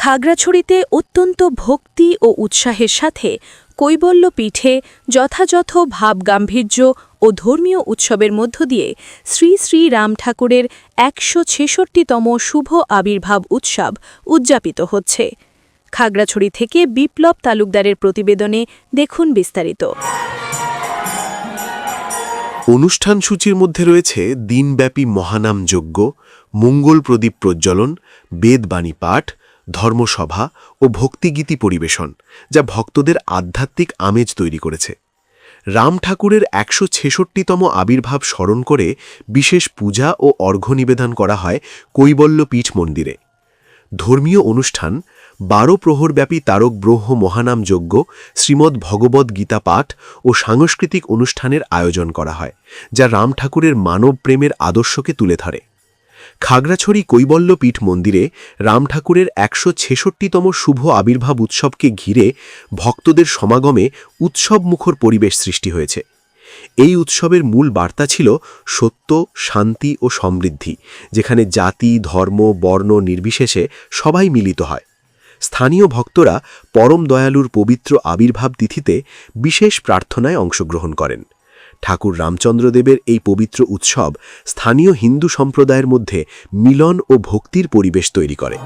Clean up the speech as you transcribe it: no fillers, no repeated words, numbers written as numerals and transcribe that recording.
খাগড়াছড়িতে অত্যন্ত ভক্তি ও উৎসাহের সাথে কৈবল্য পীঠে যথাযথ ভাবগাম্ভীর্য ও ধর্মীয় উৎসবের মধ্য দিয়ে শ্রী শ্রী রাম ঠাকুরের ১৬৬তম শুভ আবির্ভাব উৎসব উদযাপিত হচ্ছে। খাগড়াছড়ি থেকে বিপ্লব তালুকদারের প্রতিবেদনে দেখুন বিস্তারিত। অনুষ্ঠান সূচির মধ্যে রয়েছে দিনব্যাপী মহানাম যজ্ঞ, মঙ্গল প্রদীপ প্রজ্বলন, বেদবাণী পাঠ, ধর্মসভা ও ভক্তিগীতি পরিবেশন, যা ভক্তদের আধ্যাত্মিক আমেজ তৈরি করেছে। রাম ঠাকুরের ১৬৬তম আবির্ভাব স্মরণ করে বিশেষ পূজা ও অর্ঘ্য নিবেদন করা হয় কৈবল্য পীঠ মন্দিরে। ধর্মীয় অনুষ্ঠান ১২ প্রহরব্যাপী তারক ব্রহ্ম মহানাম যজ্ঞ, শ্রীমদ্ ভগবদ্ গীতা পাঠ ও সাংস্কৃতিক অনুষ্ঠানের আয়োজন করা হয়, যা রাম ঠাকুরের মানব প্রেমের আদর্শকে তুলে ধরে। খাগড়াছড়ি কৈবল্য পীঠ মন্দিরে রাম ঠাকুরের ১৬৬তম শুভ আবির্ভাব উৎসবকে ঘিরে ভক্তদের সমাগমে উৎসবমুখর পরিবেশ সৃষ্টি হয়েছে। এই উৎসবের মূল বার্তা ছিল সত্য, শান্তি ও সমৃদ্ধি, যেখানে জাতি, ধর্ম, বর্ণ নির্বিশেষে সবাই মিলিত হয়। স্থানীয় ভক্তরা পরম দয়ালুর পবিত্র আবির্ভাব তিথিতে বিশেষ প্রার্থনায় অংশগ্রহণ করেন। ঠাকুর রামচন্দ্রদেবের এই পবিত্র উৎসব স্থানীয় হিন্দু সম্প্রদায়ের মধ্যে মিলন ও ভক্তির পরিবেশ তৈরি করে।